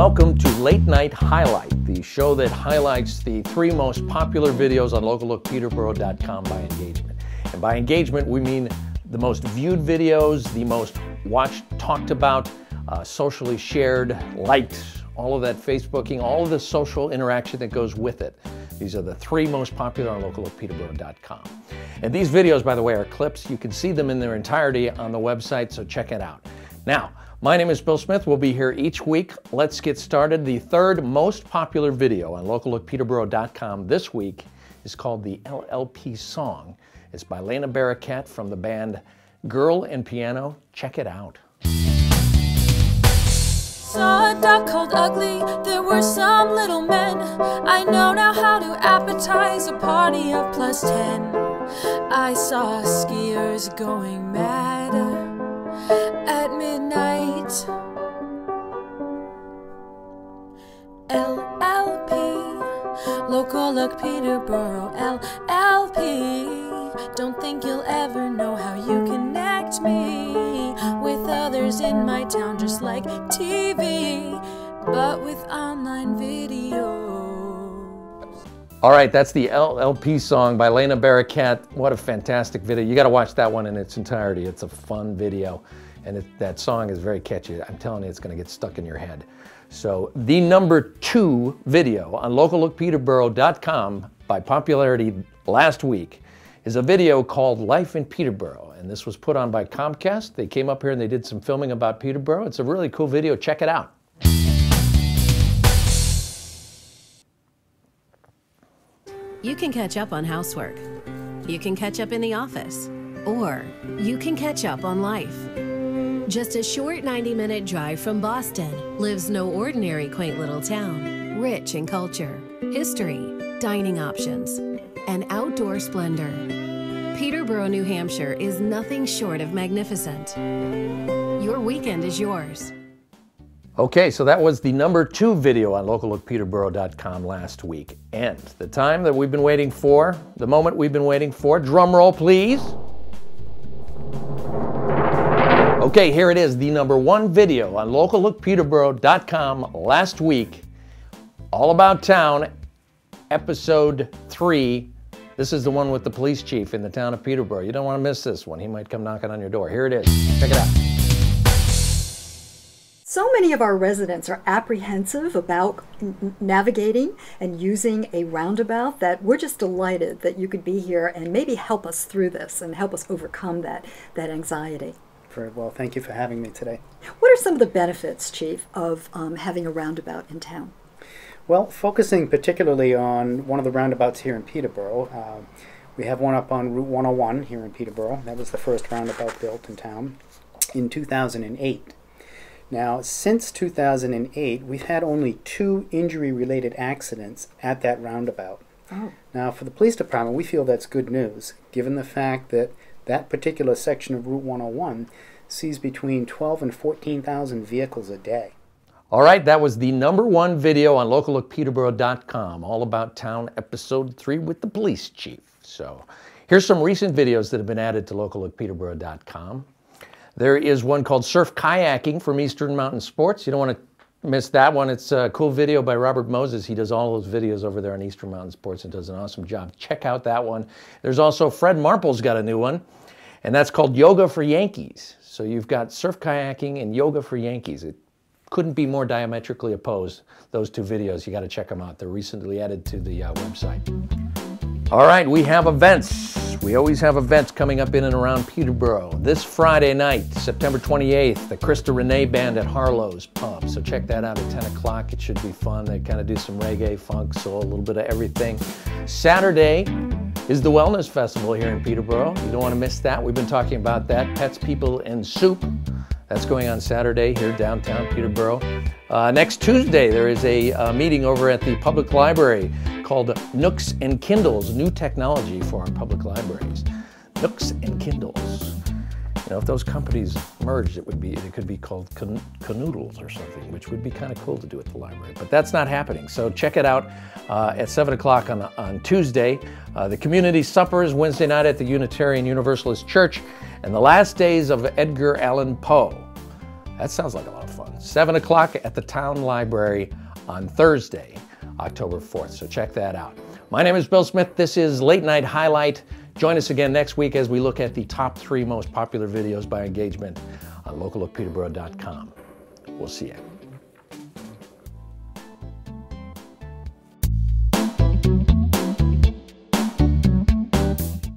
welcome to Late Night Highlight, the show that highlights the 3 most popular videos on locallookpeterborough.com by engagement. And by engagement, we mean the most viewed videos, the most watched, talked about, socially shared, liked, all of that Facebooking, all of the social interaction that goes with it. These are the 3 most popular on locallookpeterborough.com. And these videos, by the way, are clips. You can see them in their entirety on the website, so check it out. Now, my name is Bill Smith. We'll be here each week. Let's get started. The 3rd most popular video on locallookpeterborough.com this week is called the LLP Song. It's by Lena Barraquette from the band Girl and Piano. Check it out. Saw a dog called Ugly, there were some little men. I know now how to appetize a party of +10. I saw skiers going mad at midnight. LLP, Local Look Peterborough, LLP. Don't think you'll ever know how you connect me with others in my town, just like TV, but with online video. All right, that's the LLP Song by Lena Barraquette. What a fantastic video. You got to watch that one in its entirety. It's a fun video, and that song is very catchy. I'm telling you, it's going to get stuck in your head. So the number 2 video on locallookpeterborough.com by popularity last week is a video called Life in Peterborough, and this was put on by Comcast. They came up here and they did some filming about Peterborough. It's a really cool video. Check it out. You can catch up on housework. You can catch up in the office. Or you can catch up on life. Just a short 90-minute drive from Boston lives no ordinary quaint little town, rich in culture, history, dining options, and outdoor splendor. Peterborough, New Hampshire is nothing short of magnificent. Your weekend is yours. Okay, so that was the number 2 video on locallookpeterborough.com last week. And the time that we've been waiting for, the moment we've been waiting for, drum roll please. Okay, here it is, the number 1 video on locallookpeterborough.com last week. All About Town, episode 3. This is the one with the police chief in the town of Peterborough. You don't want to miss this one. He might come knocking on your door. Here it is. Check it out. So many of our residents are apprehensive about navigating and using a roundabout that we're just delighted that you could be here and maybe help us through this and help us overcome that anxiety. Very well. Thank you for having me today. What are some of the benefits, Chief, of having a roundabout in town? Well, focusing particularly on one of the roundabouts here in Peterborough, we have one up on Route 101 here in Peterborough. That was the first roundabout built in town in 2008. Now, since 2008, we've had only 2 injury-related accidents at that roundabout. Oh. Now, for the police department, we feel that's good news, given the fact that that particular section of Route 101 sees between 12 and 14,000 vehicles a day. All right, that was the number 1 video on locallookpeterborough.com, All About Town, episode 3 with the police chief. So here's some recent videos that have been added to locallookpeterborough.com. There is one called Surf Kayaking from Eastern Mountain Sports. You don't want to miss that one. It's a cool video by Robert Moses. He does all those videos over there on Eastern Mountain Sports and does an awesome job. Check out that one. There's also Fred Marple's got a new one, and that's called Yoga for Yankees. So you've got surf kayaking and yoga for Yankees. It couldn't be more diametrically opposed, those 2 videos. You got to check them out. They're recently added to the website. All right, we have events. We always have events coming up in and around Peterborough. This Friday night, September 28th, the Krista Renee Band at Harlow's Pub. So check that out at 10 o'clock. It should be fun. They kind of do some reggae, funk, soul, a little bit of everything. Saturday is the Wellness Festival here in Peterborough. You don't want to miss that. We've been talking about that. Pets, People, and Soup. That's going on Saturday here downtown Peterborough. Next Tuesday, there is a meeting over at the public library called Nooks and Kindles, new technology for our public libraries. Nooks and Kindles. You know, if those companies merged, it could be called Canoodles or something, which would be kind of cool to do at the library. But that's not happening. So check it out at 7 o'clock on Tuesday. The community supper is Wednesday night at the Unitarian Universalist Church, and the last days of Edgar Allan Poe. That sounds like a lot of fun. 7 o'clock at the Town Library on Thursday, October 4th. So check that out. My name is Bill Smith. This is Late Night Highlight. Join us again next week as we look at the top 3 most popular videos by engagement on locallookpeterborough.com. We'll see you.